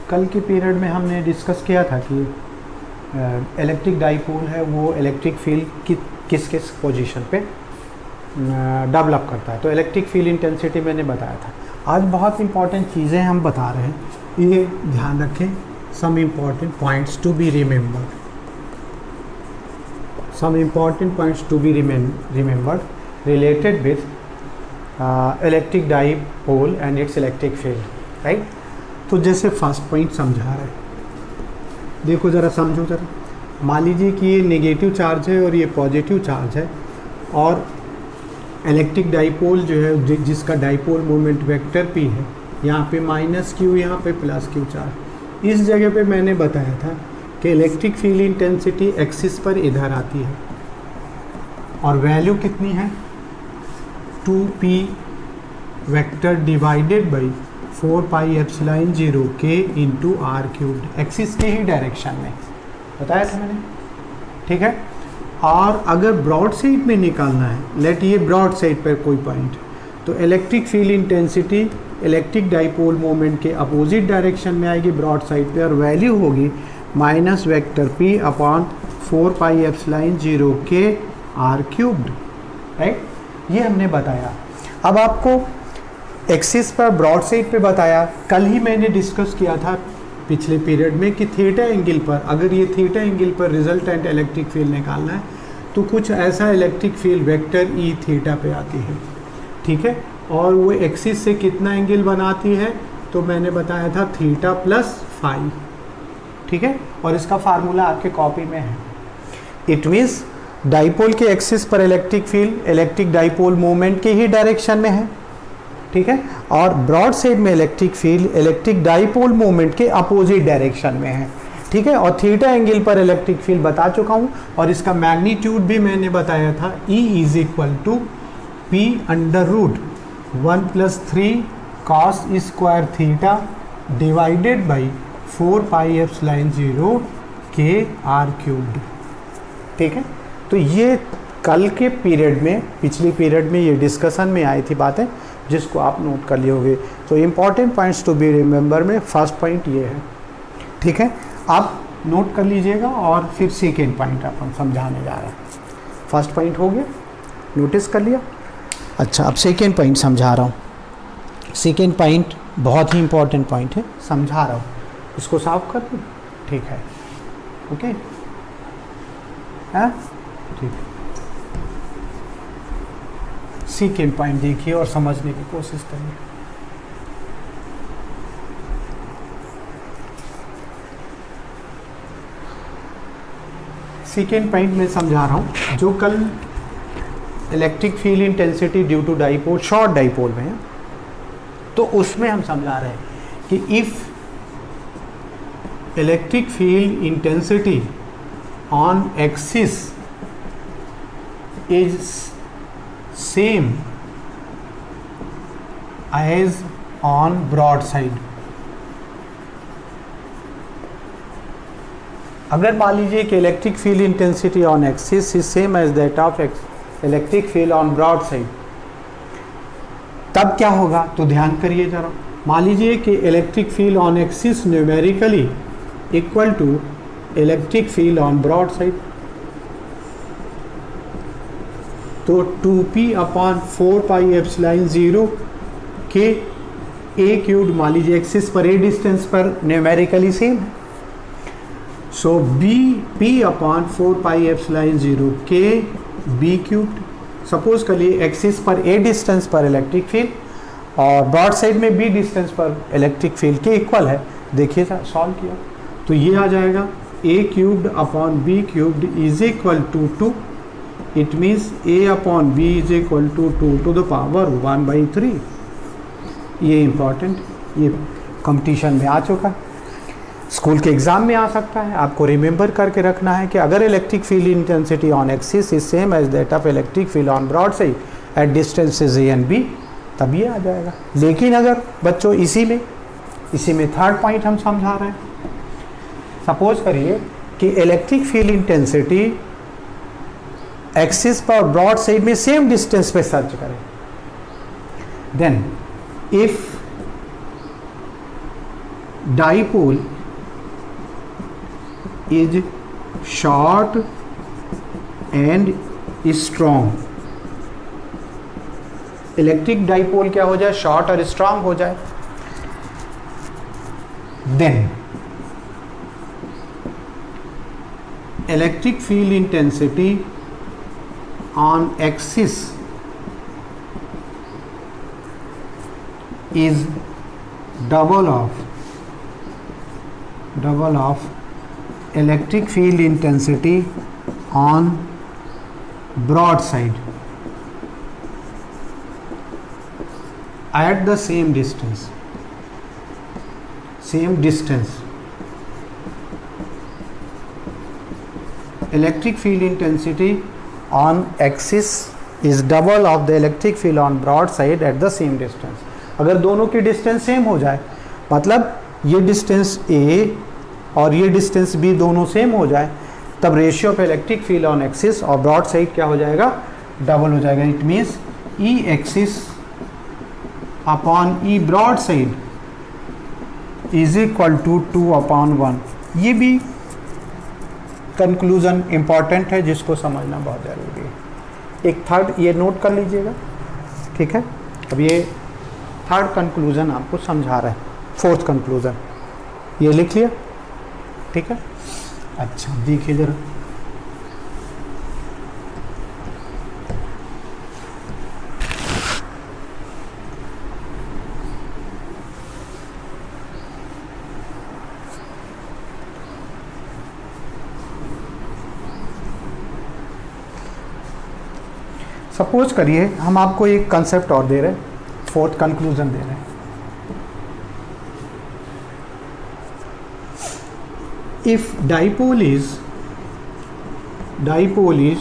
कल के पीरियड में हमने डिस्कस किया था कि इलेक्ट्रिक डाइपोल है वो इलेक्ट्रिक फील्ड किस किस पोजीशन पे डेवलप करता है। तो इलेक्ट्रिक फील्ड इंटेंसिटी मैंने बताया था। आज बहुत इंपॉर्टेंट चीज़ें हम बता रहे हैं, ये ध्यान रखें। Some important points to be remembered, some important points to be remembered related with electric dipole and its electric field, right. तो जैसे फर्स्ट पॉइंट समझा रहे हैं, देखो ज़रा समझो ज़रा। मान लीजिए कि ये नेगेटिव चार्ज है और ये पॉजिटिव चार्ज है, और इलेक्ट्रिक डाइपोल जो है जिसका डाइपोल मोमेंट वेक्टर p है, यहाँ पे -q, यहाँ पे +q चार्ज। इस जगह पे मैंने बताया था कि इलेक्ट्रिक फील्ड इंटेंसिटी एक्सिस पर इधर आती है और वैल्यू कितनी है 2p vector divided by 4πε0 k into r cubed, axis के ही डायरेक्शन में बताया था मैंने, ठीक है। और अगर ब्रॉड साइड में निकालना है, लेट ये ब्रॉड साइड पर कोई पॉइंट, तो electric field intensity electric dipole moment के अपोजिट डायरेक्शन में आएगी ब्रॉड साइड पे, और वैल्यू होगी minus vector p upon 4πε0 k r cubed, right. ये हमने बताया। अब आपको एक्सिस पर ब्रॉड साइड पे बताया। कल ही मैंने डिस्कस किया था पिछले पीरियड में कि थीटा एंगल पर, अगर ये थीटा एंगल पर रिजल्टेंट इलेक्ट्रिक फील्ड निकालना है तो कुछ ऐसा electric field vector E theta पे आती है, ठीक है। और वो एक्सिस से कितना एंगल बनाती है, तो मैंने बताया था थीटा प्लस फाई, ठीक है। और इसका फार्मूला आपके कॉपी में है। इट मीन्स डाइपोल के एक्सिस पर electric field electric dipole moment के ही डायरेक्शन में है, ठीक है। और ब्रॉड साइड में electric field electric dipole moment के अपोजिट डायरेक्शन में है, ठीक है। और थीटा एंगल पर इलेक्ट्रिक फील्ड बता चुका हूँ, और इसका मैग्नीट्यूड भी मैंने बताया था। E = P √ 1+3 cos square theta divided by 4πε0 k r cubed, ठीक है। तो ये कल के पीरियड में, पिछली पीरियड में ये डिस्कशन में आई थी बातें, जिसको आप नोट कर लिए होंगे। तो important points to be remember में फर्स्ट पॉइंट ये है, ठीक है। आप नोट कर लीजिएगा और फिर सेकेंड पॉइंट अपन समझाने जा रहे हैं। फर्स्ट पॉइंट हो गया, नोटिस कर लिया। अच्छा, अब सेकेंड पॉइंट समझा रहा हूँ। सेकेंड पॉइंट बहुत ही इम्पॉर्टेंट पॉइंट है, समझा रहा हूँ। इसको साफ कर दूँ, ठीक है, ओके, हाँ ठीक है। सेकेंड पॉइंट देखिए और समझने की कोशिश करिए। सेकेंड पॉइंट मैं समझा रहा हूँ, जो कल electric field intensity due to dipole, short dipole में है, तो उसमें हम समझा रहे हैं कि if electric field intensity on axis is same as on broad side. अगर मान लीजिए कि electric field intensity on axis is same as that of electric field on broad side, तब क्या होगा, तो ध्यान करिए जरा। मान लीजिए कि electric field on axis numerically equal to electric field on broad side, तो 2p अपॉन 4πε0 के a क्यूब्ड, मान लीजिए एक्सिस पर a डिस्टेंस पर न्यूमेरिकली सेम है, सो p अपॉन 4πε0 के b क्यूब्ड। सपोज कर लिए एक्सिस पर a डिस्टेंस पर इलेक्ट्रिक फील्ड और ब्रॉड साइड में b डिस्टेंस पर इलेक्ट्रिक फील्ड के इक्वल है। देखिए सॉल्व किया तो ये आ जाएगा a cubed upon b cubed is equal to 2। It means a upon b is equal to 2 to the power 1/3। ये इम्पॉर्टेंट, ये कंपटीशन में आ चुका है, स्कूल के एग्जाम में आ सकता है। आपको रिमेंबर करके रखना है कि अगर electric field intensity on axis is same as that of electric field on broad side at distances a and b, तब ये आ जाएगा। लेकिन अगर बच्चों इसी में थर्ड पॉइंट हम समझा रहे हैं, सपोज करिए कि इलेक्ट्रिक फील्ड इंटेंसिटी एक्सिस पर ब्रॉड साइड में सेम डिस्टेंस पे सर्च करें, then if dipole is short and strong, electric dipole क्या हो जाए, शॉर्ट और स्ट्रॉन्ग हो जाए, then electric field intensity on axis is double of electric field intensity on broadside at the same distance. Electric field intensity on axis is double of the electric field on broadside at the same distance. अगर दोनों की distance same हो जाए, मतलब ये distance ए और ये distance B दोनों सेम हो जाए, तब ratio of electric field on axis और ब्रॉड साइड क्या हो जाएगा, डबल हो जाएगा. It means E axis upon E broad side is equal to 2/1. ये भी कंक्लूजन इंपॉर्टेंट है जिसको समझना बहुत ज़रूरी है. एक थर्ड ये नोट कर लीजिएगा, ठीक है. अब ये थर्ड कंक्लूजन आपको समझा रहा है, फोर्थ कंक्लूजन ये लिख लिया, ठीक है. अच्छा देखिए जरा, सपोज करिए हम आपको एक कंसेप्ट और दे रहे हैं, फोर्थ कंक्लूजन दे रहे हैं. If dipole is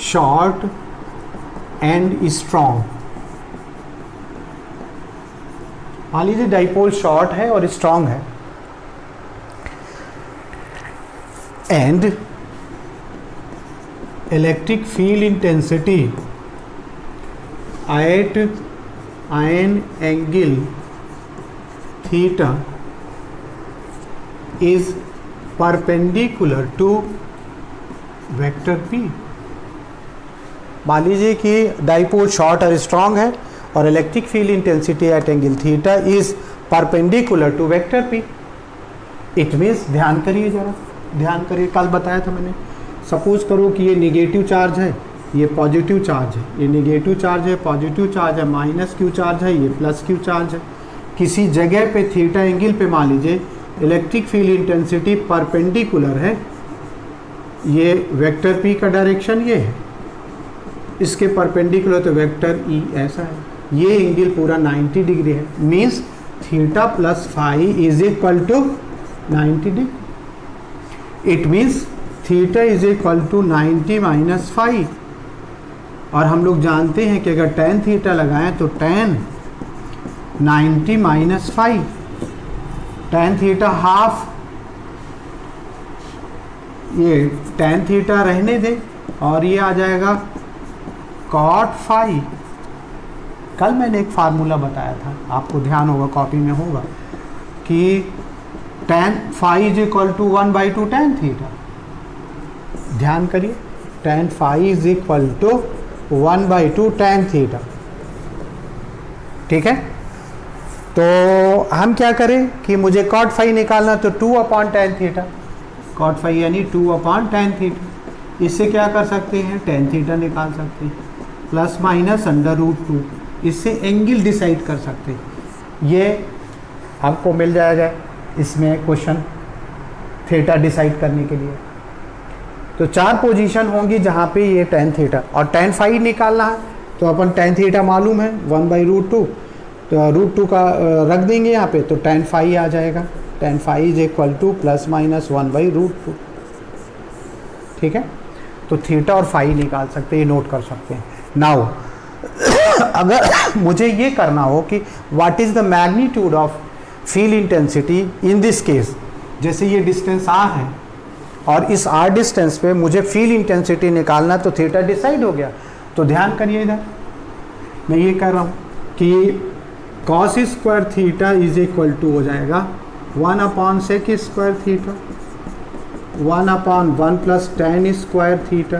short and strong, मान लीजिए डाइपोल शॉर्ट है और स्ट्रॉन्ग है, and electric field intensity eight an angle theta is perpendicular to vector p. मान लीजिए कि डाइपोल शॉर्ट और स्ट्रॉन्ग है और electric field intensity at angle theta is perpendicular to vector P. It means ध्यान करिए जरा, ध्यान करिए, कल बताया था मैंने. सपोज करो कि ये निगेटिव चार्ज है, ये पॉजिटिव चार्ज है, ये निगेटिव चार्ज है, पॉजिटिव चार्ज है, माइनस क्यू चार्ज है, ये प्लस क्यू चार्ज है. किसी जगह पे थीटा एंगल पे मान लीजिए इलेक्ट्रिक फील्ड इंटेंसिटी परपेंडिकुलर है, ये वेक्टर पी का डायरेक्शन ये है, इसके परपेंडिकुलर तो वेक्टर ई ऐसा है, ये एंगल पूरा 90 डिग्री है. Means theta plus phi is equal to 90 degree. It means theta is equal to 90 minus phi. और हम लोग जानते हैं कि अगर tan थीटा लगाएं तो tan 90 minus phi, tan theta half, ये tan थीटा रहने दें और ये आ जाएगा cot फाई. कल मैंने एक फार्मूला बताया था, आपको ध्यान होगा, कॉपी में होगा, कि tan phi is equal to 1/2 tan theta. ध्यान करिए, tan phi is equal to 1/2 tan theta. ठीक है, तो हम क्या करें कि मुझे cot फाई निकालना, तो 2/tan थीटा, cot फाई यानी 2/tan थीटा. इससे क्या कर सकते हैं, tan थीटा निकाल सकते हैं, प्लस माइनस √2. इससे एंगल डिसाइड कर सकते हैं. ये आपको मिल जाएगा इसमें क्वेश्चन थीटा डिसाइड करने के लिए. तो 4 पोजीशन होंगी जहाँ पे ये tan थीटा, और tan फाई निकालना है तो अपन tan थीटा मालूम है 1/√2, तो √2 का रख देंगे यहाँ पे, तो tan फाई आ जाएगा. tan phi is equal to plus minus 1/√2. ठीक है, तो थीटा और फाई निकाल सकते हैं, ये नोट कर सकते हैं. नाउ अगर मुझे ये करना हो कि what is the magnitude of field intensity in this case, जैसे ये डिस्टेंस r है और इस r डिस्टेंस पे मुझे फील्ड इंटेंसिटी निकालना, तो थीटा डिसाइड हो गया. तो ध्यान करिए इधर मैं ये कह रहा हूँ कि cos² theta is equal to हो जाएगा 1 upon sec square theta, 1 upon 1 plus tan square theta,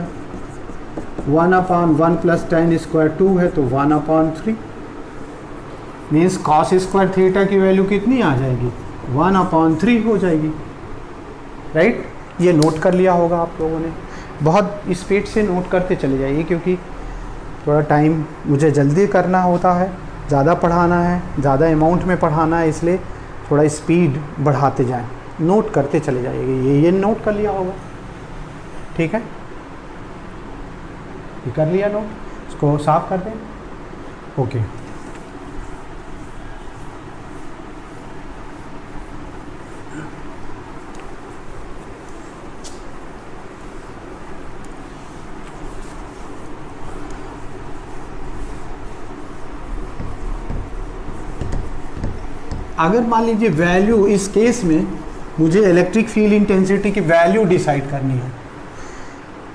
1 upon 1 plus tan square 2 है तो 1 upon 3, means cos square theta की वैल्यू कितनी आ जाएगी, 1 अपॉन 3 हो जाएगी, राइट। ये नोट कर लिया होगा आप लोगों ने, बहुत स्पीड से नोट करते चले जाइए क्योंकि थोड़ा टाइम मुझे जल्दी करना होता है, ज़्यादा पढ़ाना है, ज़्यादा अमाउंट में पढ़ाना है, इसलिए थोड़ा स्पीड बढ़ाते जाएं, नोट करते चले जाइएगा। ये नोट कर लिया होगा, ठीक है, ये कर लिया नोट, इसको साफ कर दें, ओके। अगर मान लीजिए वैल्यू, इस केस में मुझे इलेक्ट्रिक फील्ड इंटेंसिटी की वैल्यू डिसाइड करनी है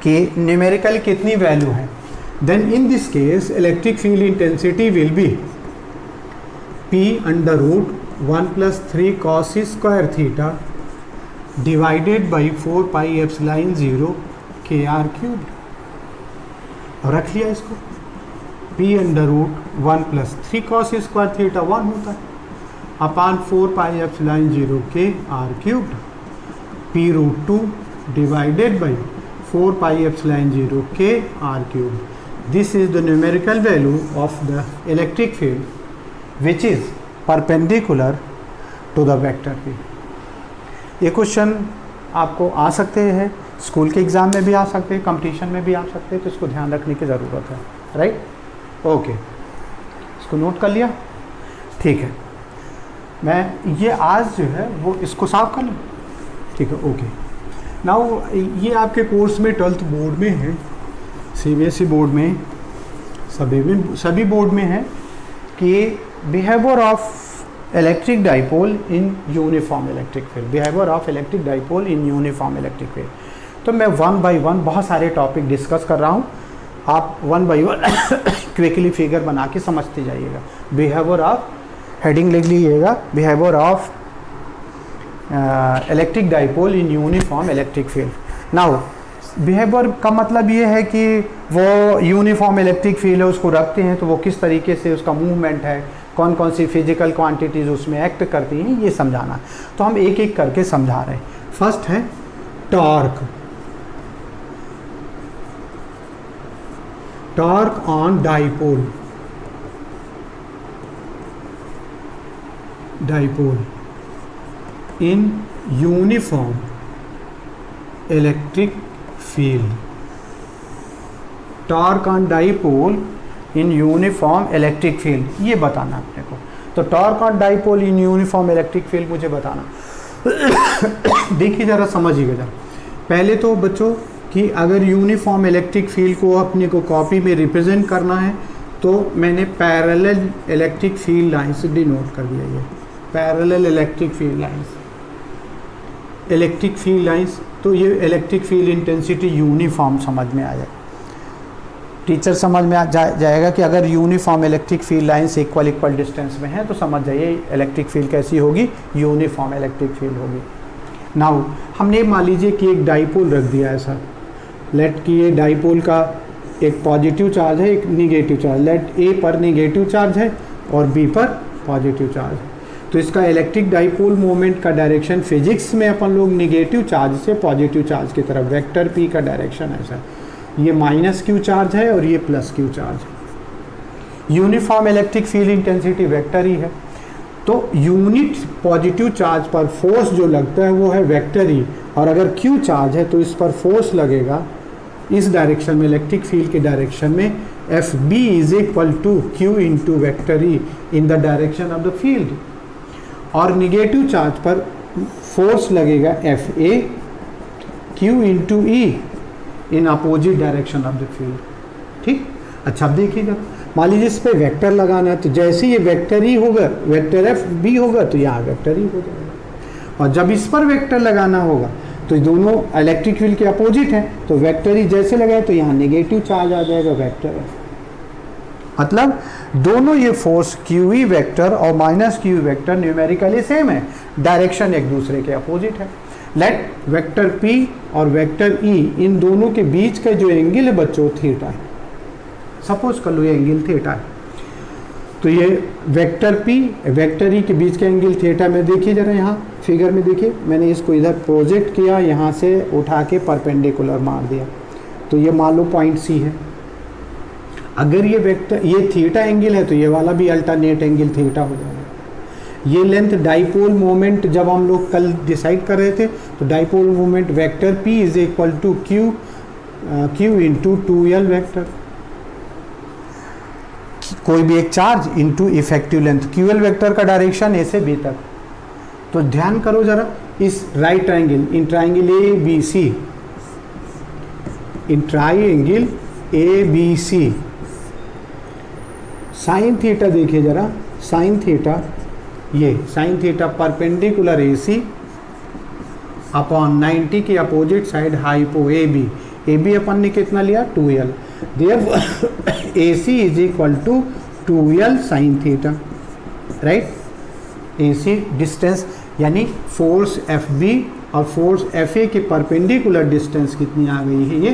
कि न्यूमेरिकल कितनी वैल्यू है, then in this case electric field intensity will be P under root 1 plus 3 cos square theta divided by 4 pi epsilon 0 KR cube. रख लिया इसको, P under root 1 plus 3 cos square theta 1 होता है upon 4 pi epsilon 0 KR cubed, P root 2 divided by 4 pi epsilon 0 KR cube. This is the numerical value of the electric field which is perpendicular to the vector P। ये question आपको आ सकते हैं, school के exam में भी आ सकते हैं, कंपटीशन में भी आ सकते हैं, तो इसको ध्यान रखने की ज़रूरत है, राइट, ओके। इसको नोट कर लिया, ठीक है। मैं ये आज जो है वो इसको साफ कर लूँ, ठीक है, ओके। नाउ ये आपके कोर्स में 12th बोर्ड में है, CBSE बोर्ड में, सभी बोर्ड में है कि behaviour of electric dipole in uniform electric field, behaviour of electric dipole in uniform electric field. तो मैं 1 बाई 1 बहुत सारे टॉपिक डिस्कस कर रहा हूँ, आप 1 बाई 1 क्विकली फिगर बना के समझते जाइएगा। बिहेवियर ऑफ, हेडिंग लिख लीजिएगा, behaviour of electric dipole in uniform electric field. Now behaviour का मतलब ये है कि वो यूनिफॉर्म इलेक्ट्रिक फील्ड है, उसको रखते हैं तो वो किस तरीके से उसका मूवमेंट है, कौन कौन सी फिजिकल क्वांटिटीज़ उसमें एक्ट करती हैं, ये समझाना। तो हम एक एक करके समझा रहे हैं। फर्स्ट है torque, torque on dipole, dipole in uniform electric field, torque on dipole in uniform electric field, ये बताना अपने को। तो torque on dipole in uniform electric field मुझे बताना। देखिए ज़रा, समझिएगा ज़रा। पहले तो बच्चों कि अगर यूनिफॉर्म इलेक्ट्रिक फील्ड को अपने को कॉपी में रिप्रेजेंट करना है तो मैंने parallel electric field lines denote कर दिया। ये parallel electric field lines, electric field lines, तो ये इलेक्ट्रिक फील्ड इंटेंसिटी यूनिफॉर्म समझ में आ जाए, टीचर समझ में आ जाएगा कि अगर uniform electric field lines equal distance में है तो समझ जाइए इलेक्ट्रिक फील्ड कैसी होगी, यूनिफॉर्म इलेक्ट्रिक फील्ड होगी। नाउ हमने मान लीजिए कि एक डाइपोल रख दिया ऐसा, लेट कि ये डाइपोल का एक पॉजिटिव चार्ज है, एक निगेटिव चार्ज, लेट ए पर निगेटिव चार्ज है और बी पर पॉजिटिव चार्ज है। तो इसका इलेक्ट्रिक डाइपोल मोमेंट का डायरेक्शन फिजिक्स में अपन लोग निगेटिव चार्ज से पॉजिटिव चार्ज की तरफ, वेक्टर पी का डायरेक्शन ऐसा है, ये माइनस क्यू चार्ज है और ये प्लस क्यू चार्ज है। Uniform electric field intensity vector ही है, तो यूनिट पॉजिटिव चार्ज पर फोर्स जो लगता है वो है वेक्टर ही, और अगर क्यू चार्ज है तो इस पर फोर्स लगेगा इस डायरेक्शन में, इलेक्ट्रिक फील्ड के डायरेक्शन में, F B is equal to Q into vector E in the direction of the field, और निगेटिव चार्ज पर फोर्स लगेगा F A Q into E in opposite direction of the field. ठीक, अच्छा अब देखिएगा, मान लीजिए इस पर वेक्टर लगाना है तो जैसे ये वेक्टर ही होगा, वेक्टर एफ बी होगा तो यहाँ वेक्टर ही हो जाएगा, और जब इस पर वेक्टर लगाना होगा तो दोनों इलेक्ट्रिक फील्ड के अपोजिट हैं, तो वेक्टर ही जैसे लगाए तो यहाँ नेगेटिव चार्ज आ जाएगा वेक्टर एफ। मतलब दोनों ये फोर्स क्यू ई वेक्टर और minus Q vector numerically same है, डायरेक्शन एक दूसरे के अपोजिट है। लेट वेक्टर P और वेक्टर E इन दोनों के बीच का जो एंगल है बच्चों थीटा है। सपोज कर लो ये एंगल थीटा है, तो ये वेक्टर P वेक्टर E के बीच का एंगल थीटा में देखिए जरा, यहाँ फिगर में देखिए, मैंने इसको इधर प्रोजेक्ट किया, यहाँ से उठा के परपेंडिकुलर मार दिया, तो ये मान लो पॉइंट C है। अगर ये वेक्टर ये थीटा एंगल है तो ये वाला भी अल्टरनेट एंगल थीटा हो जाएगा। ये लेंथ डाइपोल मोमेंट जब हम लोग कल डिसाइड कर रहे थे, तो dipole moment vector P is equal to Q into 2L vector, कोई भी एक charge into effective length. QL vector का डायरेक्शन ए से बी तक। तो ध्यान करो जरा, इस right triangle in triangle ABC, in triangle ABC sine theta देखिए जरा, साइन थीटा, ये sine theta perpendicular AC upon 90 की अपोजिट साइड हाइपो AB अपन ने कितना लिया 2L, therefore AC is equal to 2L sine theta, right. AC distance यानी force FB और फोर्स FA के परपेंडिकुलर डिस्टेंस कितनी आ गई है, ये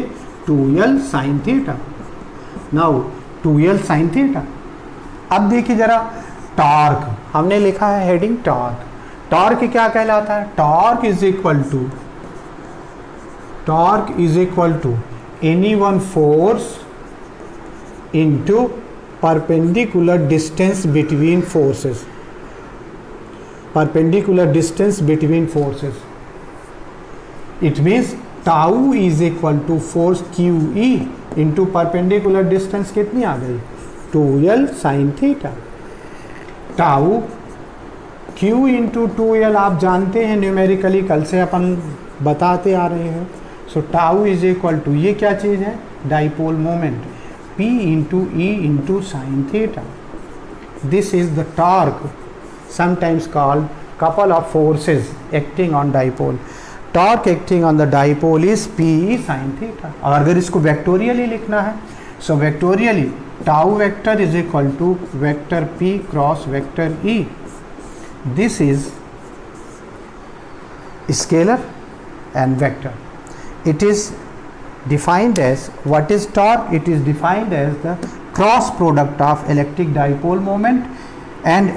2L sine theta. Now 2L sine theta. अब देखिए जरा टॉर्क, हमने लिखा है हेडिंग टॉर्क। टॉर्क क्या कहलाता है, torque is equal to any one force into perpendicular distance between forces, perpendicular distance between forces. It means tau is equal to force QE into perpendicular distance कितनी आ गई 2L sine theta. Tau Q into 2L आप जानते हैं numerically, कल से अपन बताते आ रहे हैं। So tau is equal to, ये क्या चीज़ है, dipole moment, P into E into sine theta. This is the torque, sometimes called couple of forces acting on dipole. Torque acting on the dipole is P sin theta. और अगर इसको vectorially लिखना है, so vectorially tau vector is equal to vector P cross vector E. This is scalar and vector. It is defined as, what is torque? It is defined as the cross product of electric dipole moment and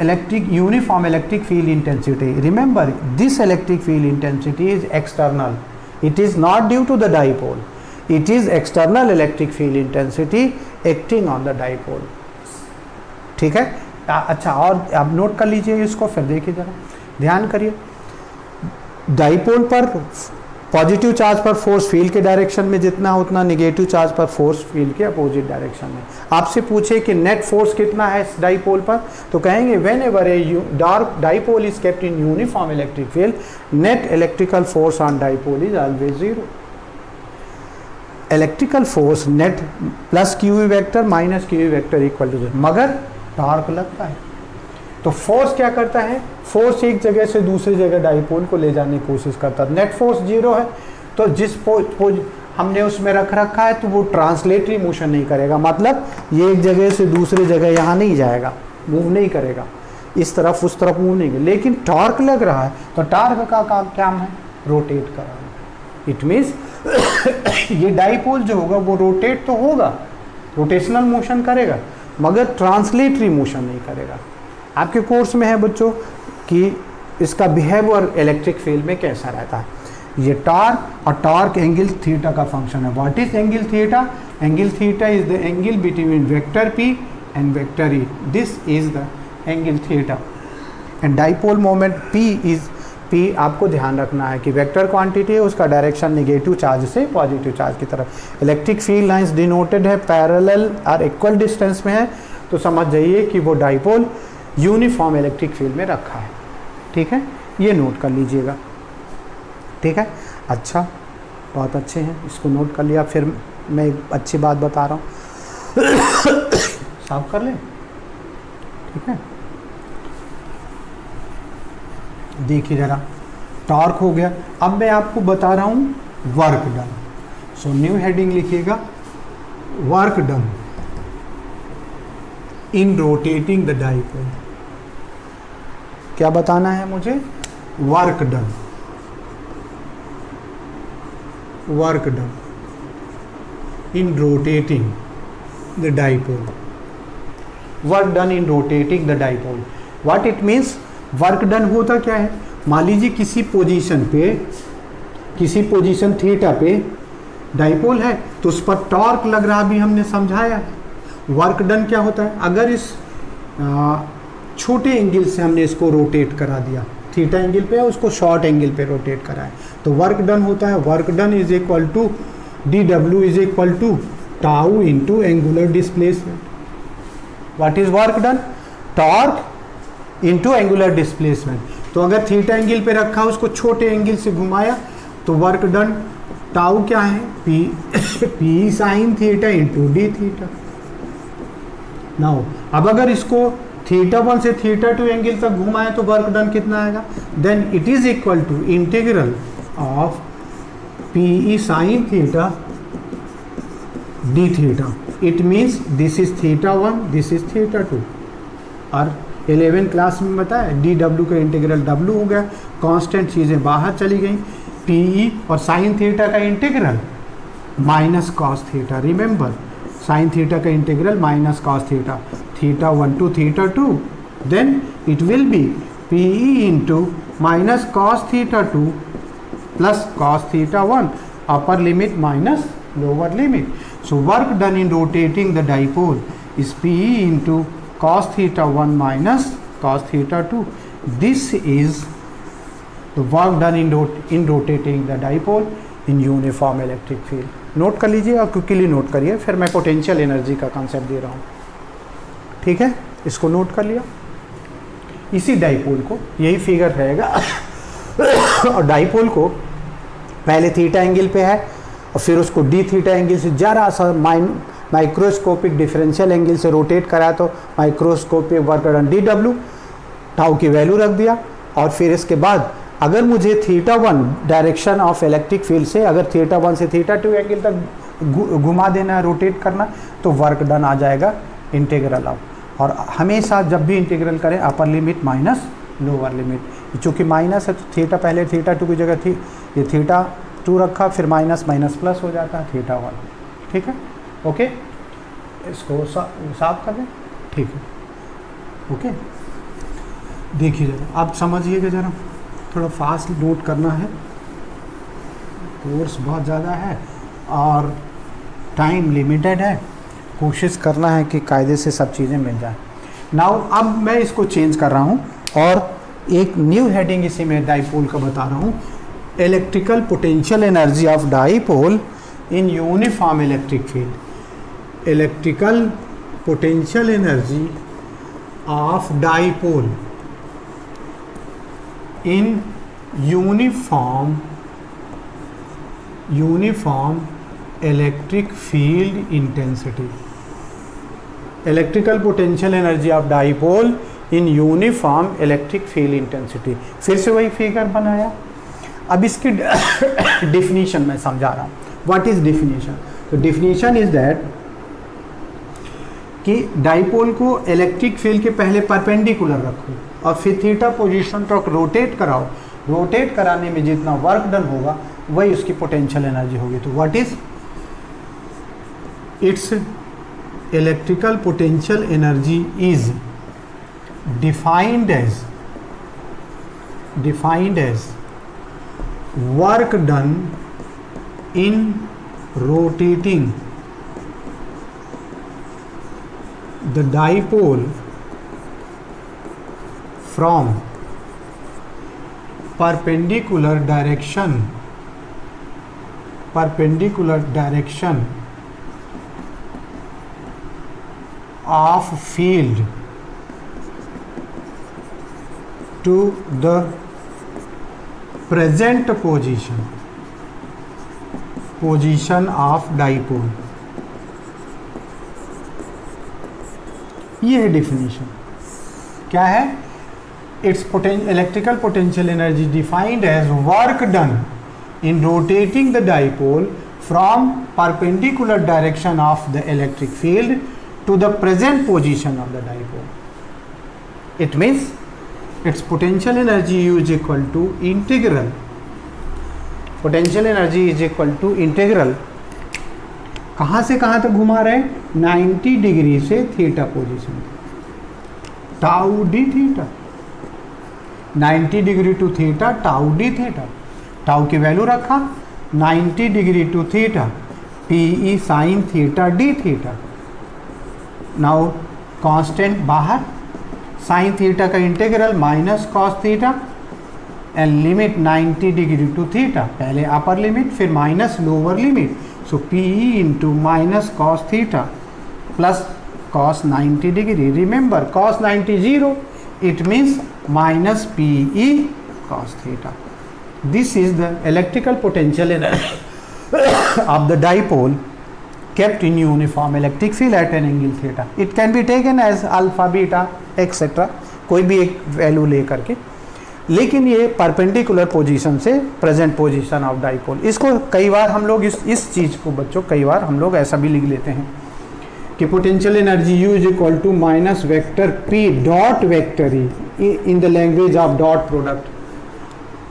uniform electric field intensity. Remember, this electric field intensity is external. It is not due to the dipole. It is external electric field intensity acting on the dipole. ठीक है, अच्छा, और अब note कर लीजिए इसको, फिर देखिए जरा ध्यान करिए। डाइपोल पर पॉजिटिव चार्ज पर फोर्स फील्ड के डायरेक्शन में जितना उतना निगेटिव चार्ज पर फोर्स फील्ड के अपोजिट डायरेक्शन में। आपसे पूछे कि नेट फोर्स कितना है इस डाइपोल पर, तो कहेंगे whenever a dark dipole is kept in uniform electric field, net electrical force on dipole is always zero. Electrical force net plus Q vector minus Q vector equal to zero, मगर torque लगता है। तो force क्या करता है, force एक जगह से दूसरी जगह डाइपोल को ले जाने की कोशिश करता है। नेट फोर्स जीरो है, तो जिस हमने उसमें रख रखा है तो वो ट्रांसलेटरी मोशन नहीं करेगा, मतलब ये एक जगह से दूसरी जगह यहाँ नहीं जाएगा, मूव नहीं करेगा, इस तरफ उस तरफ मूव नहीं करेगा। लेकिन टॉर्क लग रहा है, तो टॉर्क का काम है रोटेट कराना। इट मीन्स ये डाइपोल जो होगा वो रोटेट तो होगा, रोटेशनल मोशन करेगा, मगर ट्रांसलेटरी मोशन नहीं करेगा। आपके कोर्स में है बच्चों कि इसका बिहेवियर इलेक्ट्रिक फील्ड में कैसा रहता है। ये टॉर्क और टॉर्क एंगल थीटा का फंक्शन है। What is angle theta? Angle theta is the angle between vector P and vector E. This is the angle theta. And dipole moment P आपको ध्यान रखना है कि वेक्टर क्वांटिटी है, उसका डायरेक्शन नेगेटिव चार्ज से पॉजिटिव चार्ज की तरफ। इलेक्ट्रिक फील्ड लाइंस डिनोटेड है पैरेलल और इक्वल डिस्टेंस में है, तो समझ जाइए कि वो डाइपोल यूनिफॉर्म इलेक्ट्रिक फील्ड में रखा है। ठीक है, ये नोट कर लीजिएगा। ठीक है, अच्छा, बहुत अच्छे हैं, इसको नोट कर लिया। फिर मैं एक अच्छी बात बता रहा हूँ, साफ कर लें। ठीक है, देखिए जरा, टॉर्क हो गया। अब मैं आपको बता रहा हूँ work done. So new heading लिखिएगा, work done. In rotating the dipole. क्या बताना है मुझे? Work done, work done in rotating the dipole, work done in rotating the dipole. What it means? Work done होता क्या है? मान लीजिए किसी पोजीशन पे, किसी पोजीशन थीटा पे डाइपोल है तो उस पर टॉर्क लग रहा, भी हमने समझाया है। वर्क डन क्या होता है? अगर इस छोटे एंगल से हमने इसको रोटेट करा दिया, थीटा एंगल पे है, उसको शॉर्ट एंगल पे रोटेट कराए, तो वर्क डन होता है, work done is equal to D W is equal to tau into angular displacement. What is work done? Torque into angular displacement. तो अगर थीटा एंगल पे रखा, उसको छोटे एंगल से घुमाया, तो वर्क डन टाउ क्या है? P sine theta into D theta. Now अब अगर इसको थीटा 1 से थीटा 2 एंगल तक घुमाए तो वर्क डन कितना आएगा? Then it is equal to integral of p sine theta d theta. It means this is theta 1, this is theta 2। और 11 क्लास में बताया डी डब्ल्यू का इंटीग्रल डब्ल्यू हो गया, कांस्टेंट चीज़ें बाहर चली गई। पीई और साइन थीटा का integral minus cos theta, remember sine theta का integral minus cos theta, theta 1 to theta 2, then it will be PE into minus cos theta 2 plus cos theta 1, upper limit minus lower limit. So work done in rotating the dipole is PE into cos theta 1 minus cos theta 2. This is the work done in rotating the dipole in uniform electric field. Note कर लीजिए और quickly note करिए, फिर मैं potential energy का concept दे रहा हूँ। ठीक है, इसको नोट कर लिया। इसी डाइपोल को, यही फिगर रहेगा और डाइपोल को पहले थीटा एंगल पे है और फिर उसको डी थीटा एंगल से जरा सा माइक्रोस्कोपिक डिफरेंशियल एंगल से रोटेट कराया, तो microscopic work done D W, tau की वैल्यू रख दिया। और फिर इसके बाद अगर मुझे theta 1 direction of electric field से अगर थीटा 1 से थीटा 2 एंगल तक घुमा देना है, रोटेट करना, तो वर्क डन आ जाएगा इंटीग्रल ऑफ। और हमेशा जब भी इंटीग्रल करें अपर लिमिट माइनस लोअर लिमिट, चूँकि माइनस है तो थीटा पहले थीटा 2 की जगह थी, ये थीटा 2 रखा, फिर माइनस माइनस प्लस हो जाता है थीटा 1। ठीक है, ओके, इसको साफ कर दें। ठीक है, ओके, देखिए जरा, आप समझिएगा जरा, थोड़ा फास्ट नोट करना है, कोर्स बहुत ज़्यादा है और टाइम लिमिटेड है, कोशिश करना है कि कायदे से सब चीज़ें मिल जाए। नाउ अब मैं इसको चेंज कर रहा हूँ और एक न्यू हेडिंग इसी में डाइपोल का बता रहा हूँ, electrical potential energy of dipole in uniform electric field. Electrical potential energy of dipole in uniform electric field intensity. Electrical potential energy of dipole in uniform electric field intensity. फिर से वही figure बनाया। अब इसकी डिफिनीशन मैं समझा रहा हूँ। What is definition? तो डिफिनीशन इज दैट कि डाइपोल को इलेक्ट्रिक फील्ड के पहले परपेंडिकुलर रखो और फिर थीटा पोजीशन तक रोटेट कराओ। रोटेट कराने में जितना वर्क डन होगा वही उसकी पोटेंशियल एनर्जी होगी। तो what is its electrical potential energy is defined as work done in rotating the dipole from perpendicular direction of field to the present position of dipole। ये है डिफिनीशन। क्या है? Its electrical potential energy defined as work done in rotating the dipole from perpendicular direction of the electric field to the present position of the dipole. It means its potential energy U is equal to integral, potential energy is equal to integral, कहाँ से कहाँ तक घुमा रहे हैं, 90 degree से theta position, tau d theta, 90 degree to theta tau d theta, tau की value रखा 90 degree to theta p sine theta d theta. Now constant बाहर, साइन थीटा का integral minus cos theta and limit 90 degree to theta, पहले upper limit फिर minus lower limit, so p into minus cos theta plus cos 90 degree. Remember cos 90 0, it means minus PE cos theta. This is the electrical potential energy of the dipole kept in uniform electric field at an angle theta. It can be taken as alpha, beta, etc. कोई भी एक value ले करके, लेकिन ये perpendicular position से present position of dipole. इसको कई बार हम लोग इस चीज़ को बच्चों कई बार हम लोग ऐसा भी लिख लेते हैं कि potential energy U is equal to minus vector P dot vector E in the language of dot product,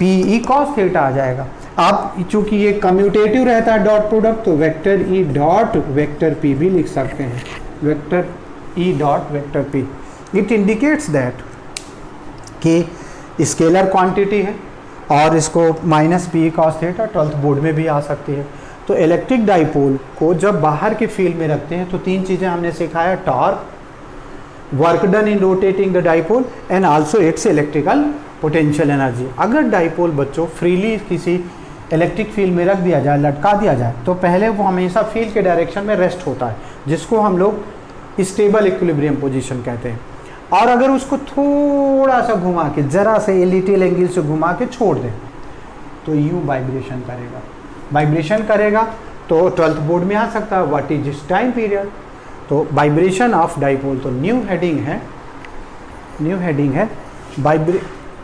PE cos theta आ जाएगा। आप चूंकि ये कम्यूटेटिव रहता है डॉट प्रोडक्ट, तो vector E dot vector P भी लिख सकते हैं, vector E dot vector P। It indicates that कि स्केलर क्वांटिटी है और इसको minus PE cos theta 12th board में भी आ सकती है। तो इलेक्ट्रिक डाइपोल को जब बाहर के फील्ड में रखते हैं तो तीन चीज़ें हमने सिखाया, torque, work done in rotating the dipole and also it's electrical potential energy. अगर डाइपोल बच्चों फ्रीली किसी इलेक्ट्रिक फील्ड में रख दिया जाए, लटका दिया जाए, तो पहले वो हमेशा फील्ड के डायरेक्शन में रेस्ट होता है, जिसको हम लोग स्टेबल इक्विलिब्रियम पोजीशन कहते हैं। और अगर उसको थोड़ा सा घुमा के, जरा से लिटिल एंगल से घुमा के छोड़ दें, तो यूँ वाइब्रेशन करेगा, वाइब्रेशन करेगा तो 12th बोर्ड में आ सकता है, what is this time period. तो वाइब्रेशन ऑफ डाइपोल, तो न्यू हेडिंग है, न्यू हेडिंग है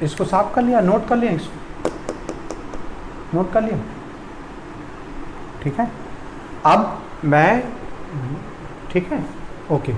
इसको साफ कर लिया, नोट कर लिया, इसको नोट कर लिया, ठीक है। अब मैं, ठीक है, ओके।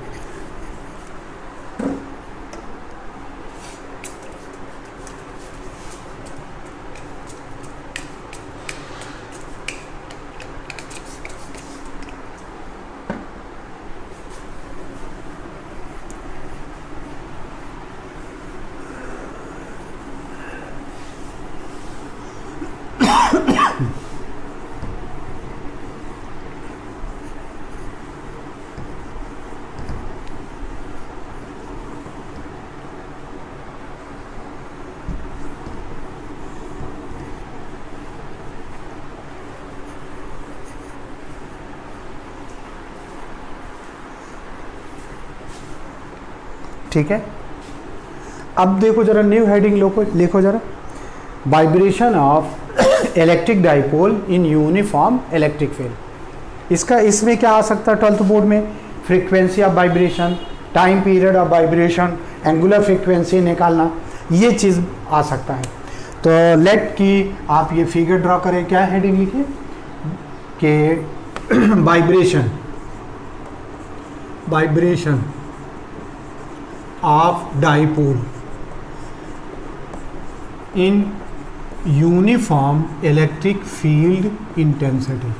ठीक है, अब देखो जरा न्यू हेडिंग लिखो जरा, vibration of electric dipole in uniform electric field. इसका इसमें क्या आ सकता है 12th बोर्ड में, frequency of vibration, time period of vibration, angular frequency निकालना, ये चीज़ आ सकता है। तो लेट कि आप ये फिगर ड्रॉ करें, क्या हेडिंग लिखिए कि vibration of dipole in uniform electric field intensity.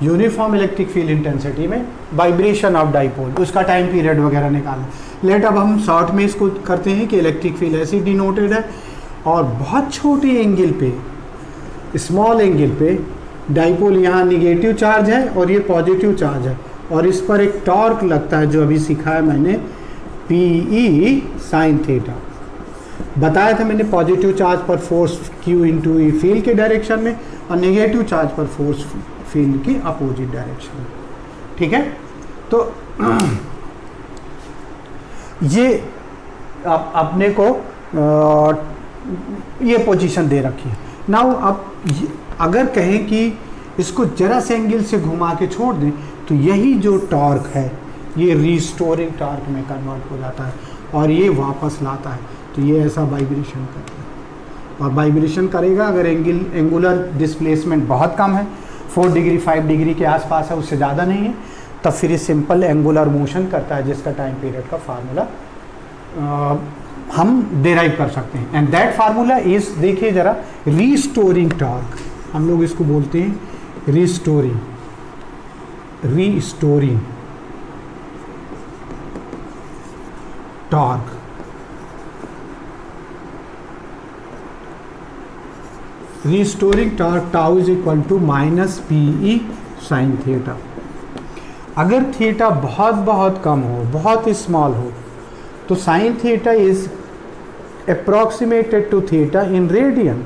Uniform electric field intensity में वाइब्रेशन ऑफ डाइपोल, उसका टाइम पीरियड वगैरह निकालें। लेट अब हम शॉर्ट में इसको करते हैं कि इलेक्ट्रिक फील्ड ऐसे डिनोटेड है और बहुत छोटे एंगल पे, स्मॉल एंगल पे डाइपोल यहाँ निगेटिव चार्ज है और ये पॉजिटिव चार्ज है, और इस पर एक टॉर्क लगता है जो अभी सिखाया मैंने, PE साइन थीटा। बताया था मैंने पॉजिटिव चार्ज पर फोर्स Q इंटू ई फील्ड के डायरेक्शन में और नेगेटिव चार्ज पर फोर्स फील्ड की अपोजिट डायरेक्शन में, ठीक है। तो ये अपने को ये पोजीशन दे रखी है। नाउ अब अगर कहें कि इसको जरा से एंगल से घुमा के छोड़ दें, तो यही जो टॉर्क है ये रिस्टोरिंग टॉर्क में कन्वर्ट हो जाता है और ये वापस लाता है। तो ये ऐसा वाइब्रेशन करता है और वाइब्रेशन करेगा अगर एंगुलर डिस्प्लेसमेंट बहुत कम है, 4 डिग्री 5 डिग्री के आसपास है, उससे ज़्यादा नहीं है, तब फिर ये सिंपल एंगुलर मोशन करता है, जिसका टाइम पीरियड का फार्मूला हम डिराइव कर सकते हैं। एंड दैट फार्मूला इज, देखिए जरा, रीस्टोरिंग टॉर्क, हम लोग इसको बोलते हैं restoring torque. Restoring torque tau is equal to minus PE sine theta. अगर थीटा बहुत बहुत कम हो, बहुत स्मॉल हो, तो sine theta is approximated to theta in radian.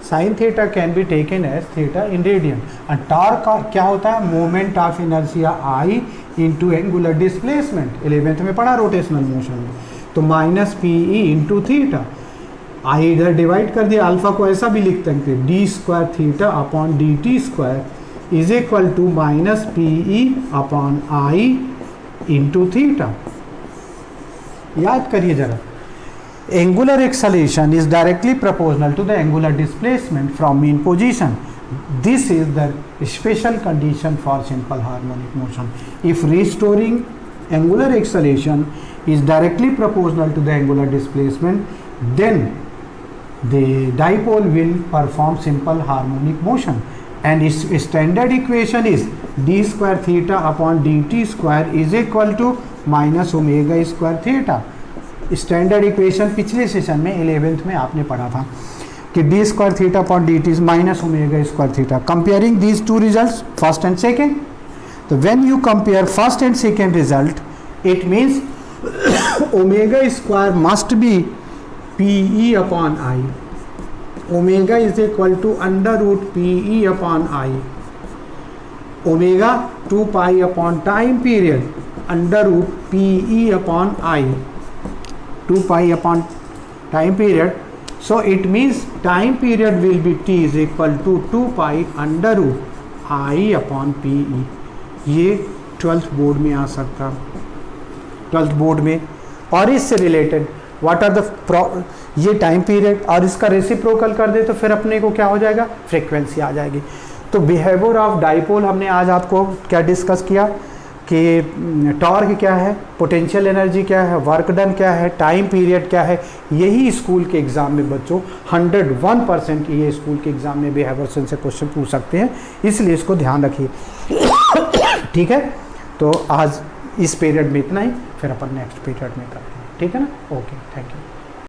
Sin theta can be taken as theta in radian. और torque का क्या होता है? Moment of inertia I into angular displacement. 11th में पढ़ा रोटेशनल मोशन में, तो minus P e into theta. I इधर डिवाइड कर दिया, अल्फा को ऐसा भी लिख सकते हैं, D square theta upon D T square is equal to minus P E upon I into theta. याद करिए जरा, angular acceleration is directly proportional to the angular displacement from mean position. This is the special condition for simple harmonic motion. If restoring angular acceleration is directly proportional to the angular displacement, then the dipole will perform simple harmonic motion. And its standard equation is d square theta upon dt square is equal to minus omega square theta. Standard equation पिछले session में 11th में आपने पढ़ा था कि d square theta upon D t minus omega square theta. Comparing these two results, first and second, तो when you compare first and second result, it means omega square must be p E upon I. Omega is equal to under root p E upon I. Omega 2 pi upon time period under root p E upon I, 2 pi upon time period. So it means time period will be t is equal to 2 pi under root I upon PE. ये 12th board में आ सकता, 12th board में। और इससे related what are the, ये time period और इसका reciprocal कर दे तो फिर अपने को क्या हो जाएगा? फ्रीक्वेंसी आ जाएगी। तो बिहेवियर ऑफ डाइपोल हमने आज आपको क्या डिस्कस किया कि टॉर्क क्या है, पोटेंशियल एनर्जी क्या है, वर्क डन क्या है, टाइम पीरियड क्या है। यही स्कूल के एग्ज़ाम में बच्चों 101% ये स्कूल के एग्ज़ाम में बिहेवियर से क्वेश्चन पूछ सकते हैं, इसलिए इसको ध्यान रखिए। ठीक है, तो आज इस पीरियड में इतना ही, फिर अपन नेक्स्ट पीरियड में करते हैं। ठीक है ना? Okay, thank you.